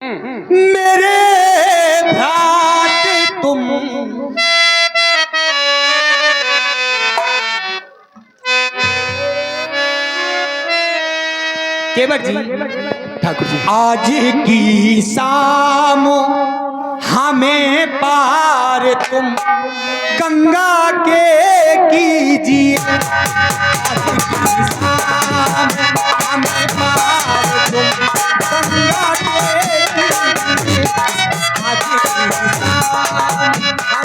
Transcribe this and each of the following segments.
मेरे भ्रात तुम केवट जी, ठाकुर जी, आज की शाम हमें पार तुम गंगा के कीजिए। आज की शाम हमें पार तुम गंगा के कीजिए। आज की शाम हमें पार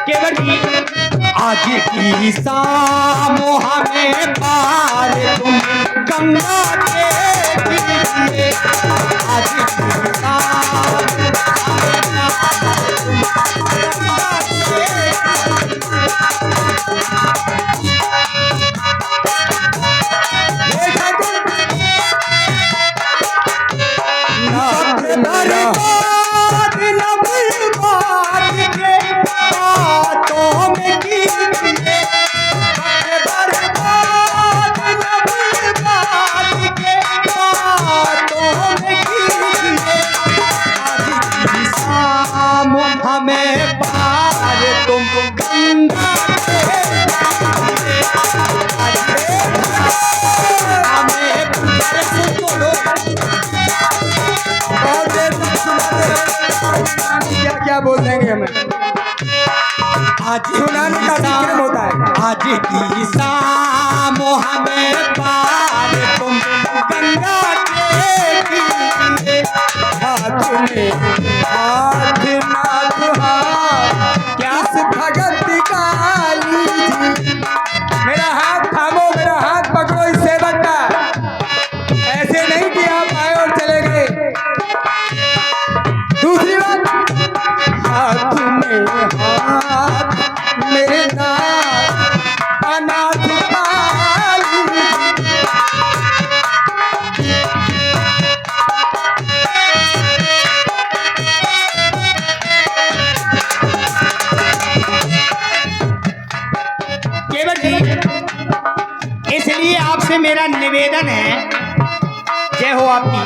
केवट जी, आज की शाम हमें पार तुम गंगा के कीजिए। आज की शाम हमें पार तुम गंगा के हमें पार तुम गंगा क्या बोल देंगे हमें? आज सुनाने का विक्रम होता है। आज की शाम हमें पार तुम गंगा के कीजिए। हाथ में हाथ नाथ हाथ क्या भगत काली जी, मेरा हाथ थामो, मेरा हाथ पकड़ो इस सेवक का। ऐसे नहीं कि आप आए और चले गए। दूसरी बात, हाथ में हाथ मेरे नाथ अनाथ काली जी। केवट जी, इसलिए आपसे मेरा निवेदन है, जय हो आपकी।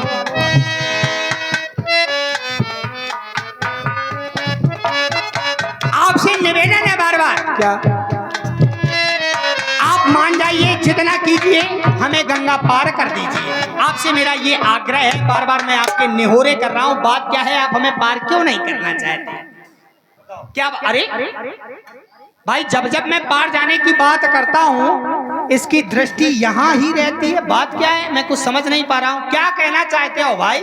आपसे निवेदन है बार बार, क्या? आप मान जाइए, जितना कीजिए हमें गंगा पार कर दीजिए। आपसे मेरा ये आग्रह है, बार बार मैं आपके निहोरे कर रहा हूं। बात क्या है, आप हमें पार क्यों नहीं करना चाहते? क्या? अरे भाई, जब जब मैं पार जाने की बात करता हूं, इसकी दृष्टि यहां ही रहती है। बात क्या है, मैं कुछ समझ नहीं पा रहा हूं। क्या कहना चाहते हो भाई?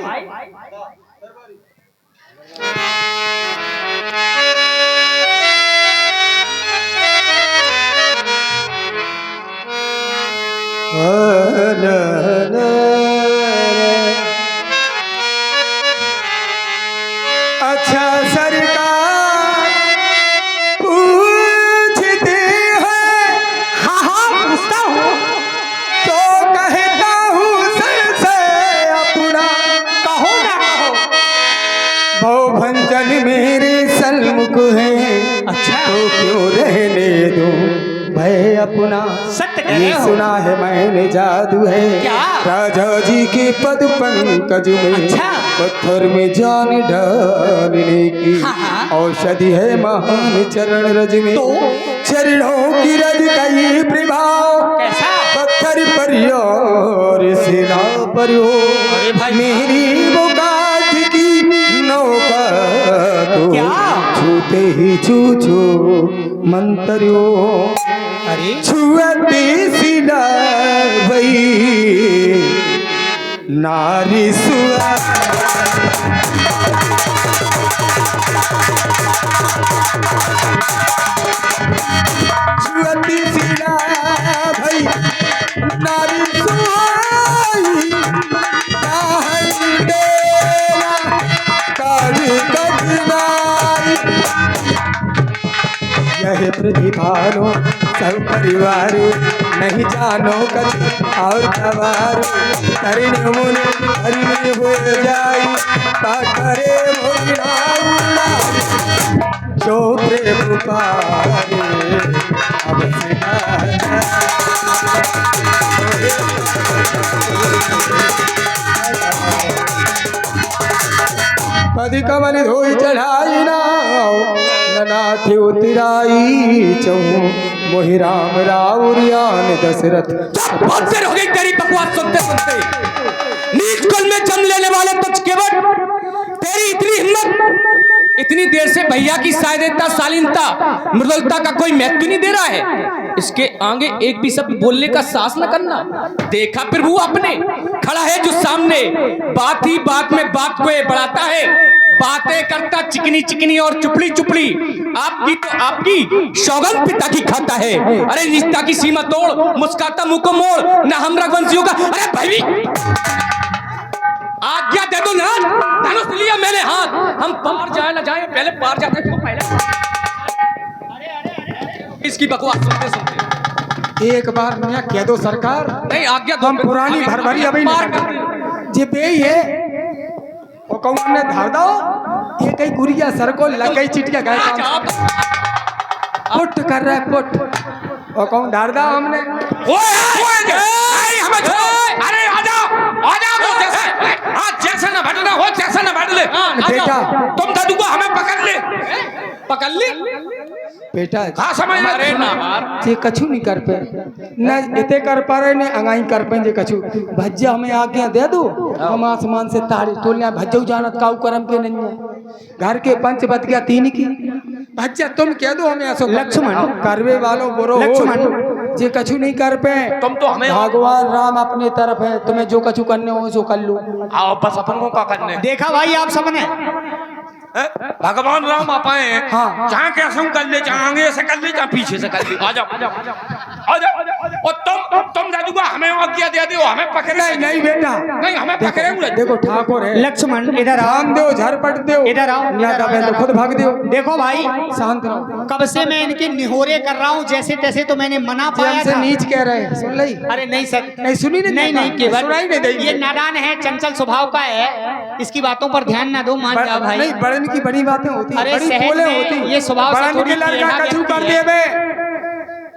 अच्छा सरकार पूछते हैं, हाँ हाँ, पूछता हूँ। तो कहता हूँ सर से अपना, कहो ना कहो। भवभंजन मेरे सन्मुख है। अच्छा, तो क्यों रहने दूं मैं अपना। सत्य कह ये रहे हो। सुना है मैंने जादू है क्या? राजा जी के पद पंकज में। अच्छा। पत्थर में जान डालने की हाँ, हाँ। औषधि है महान चरण रज में। तो? चरणों की रज कई प्रभाव, कैसा? पत्थर पर और सिरा पर हो। अरे भाई, मेरी वो काठ की नौका तो क्या? छूते ही छू छू मंतरियो। अरे छुअते सिला भई नारी सुआ। छुअते सिला भई नारी सुआई। काहल डेरा काढ़ कटनाई। यह प्रतिभानो सब परिवार नहीं जानो कछ और सवार। तरिण मुन हरि हो जाई पाखरे मोगिना। जो पुकारे अब से कदी कमल धोई चढ़ाई नाथ उतराई चहु मोहि राम राउरियान दशरथ। बहुत देर हो गई तेरी बकवास सुनते सुनते। नीच कुल में जन्म लेने वाले तुझ केवट, तेरी इतनी हिम्मत, इतनी देर से भैया की शायदेता, शालीनता, मृदुलता का कोई महत्व नहीं दे रहा है। इसके आगे एक भी शब्द बोलने का साहस न करना। देखा प्रभु आपने, खड़ा है जो सामने, बात ही बात में बात को ये बढ़ाता है, बातें करता चिकनी चिकनी और चुपड़ी चुपड़ी। आपकी तो आपकी सौगंध पिता की खाता है। अरे निष्ठा की सीमा तोड़, मुस्काता मुंह को मोड़, न हम रघुवंशियों का। अरे भाई आज्ञा दे दो ना, धनुष लिया मैंने हाथ, हम पार जाए ना जाए, पहले पार जाते थे पहले। इसकी बकवास सुनते सुनते एक बार नया कह दो सरकार, नहीं आज्ञा दो, हम पुरानी भरभरी अभी जे बे ये ओ कौन ने धार दो ये कई गुड़िया सर को लग गई चिटिया गए पुट कर रहा है पुट ओ कौन धार दा हमने हमें अरे आजा जैसे ना बैठना हो जैसे ना बैठ ले बेटा तुम दादू को हमें पकड़ ले बेटा हाँ समझ अरे ना जे कछु नहीं कर पे न इते कर पा रहे ने अंगाई कर पे जे कछु भज्जा हमें आज्ञा दे दो, हम आसमान से तारे तोलिया भज्जू जानत काऊ करम के नहीं है। घर के पंच बत गया तीन की भज्जा तुम कह दो हमें ऐसो लक्ष्मण करवे वालों बोरो लक्ष्मण जे कछु नहीं कर पे तुम तो हमें भगवान राम अपनी तरफ है, तुम्हें जो कछु करने हो सो कर लो। आओ बस अपन को क्या करने। देखा भाई आप सबने, भगवान राम आप आए हैं, हाँ। जहाँ कैसे कर ले, जहाँ आगे से कर ले, जहाँ पीछे से कर ले। आ जाओ और तुम दादू को हमें आज्ञा दे दो, हमें पकड़े नहीं बेटा नहीं हमें पकड़े हुए। देखो ठाकुर है लक्ष्मण इधर आओ, राम दो झरपट दो इधर आओ, ना दबे तो खुद भाग दो। देखो भाई शांत रहो, कब से मैं इनके निहोरे कर रहा हूँ, जैसे तैसे तो मैंने मना पाया हमसे था। नीच कह रहे हैं सुन लई अरे नहीं सर, नहीं सुनी नहीं नहीं केवल सुनाई नहीं देगी। ये नादान है, चंचल स्वभाव का है, इसकी बातों पर ध्यान ना दो, मान जाओ भाई। नहीं बड़न की बड़ी बातें होती, अरे बड़ी सहज बोले में होती, ये स्वभाव से बड़न थोड़ी के लड़का प्रेरणा कछु व्यक्ति कर है। दिए बे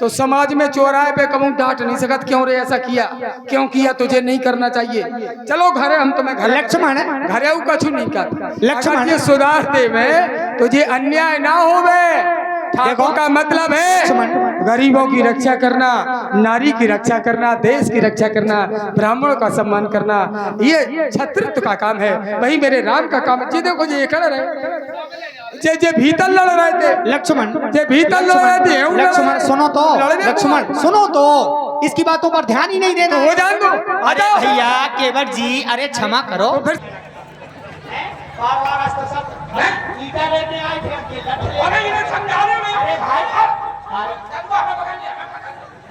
तो समाज में चौराहे पे कबू डांट नहीं सकत, क्यों रे ऐसा किया, क्यों किया, तुझे नहीं करना चाहिए। चलो घरे हम तुम्हें घर लक्ष्मण घरे कछु नहीं कर लक्ष्मण ये सुधार दे में तुझे अन्याय ना होवे। ठाकुर का मतलब है गरीबों की रक्षा करना, नारी की रक्षा करना, देश की रक्षा करना, ब्राह्मणों का सम्मान करना, ये छत्रत्व का काम है। वही मेरे राम का काम है। जी देखो ये कर रहे जे भीतर लड़ रहे थे लक्ष्मण, जे भीतर लड़ रहे थे लक्ष्मण सुनो तो, लड़ने लक्ष्मण सुनो तो, इसकी बातों पर ध्यान ही नहीं देना। हो जान दो अरे भैया केवट जी, अरे क्षमा करो।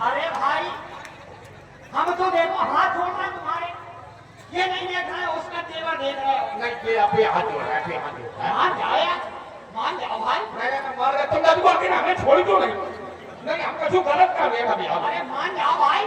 अरे भाई हम तो देखो हाथ जोड़ रहे हैं तुम्हारे, ये नहीं देख रहे हैं उसका तेवर देख रहे हो। नहीं अभी हाथ जोड़ रहा है, मान जाओ भाई। मार रहे तुम दादू को हमें छोड़ क्यों नहीं हम कुछ गलत कर रहे हैं। अरे मान जाओ भाई।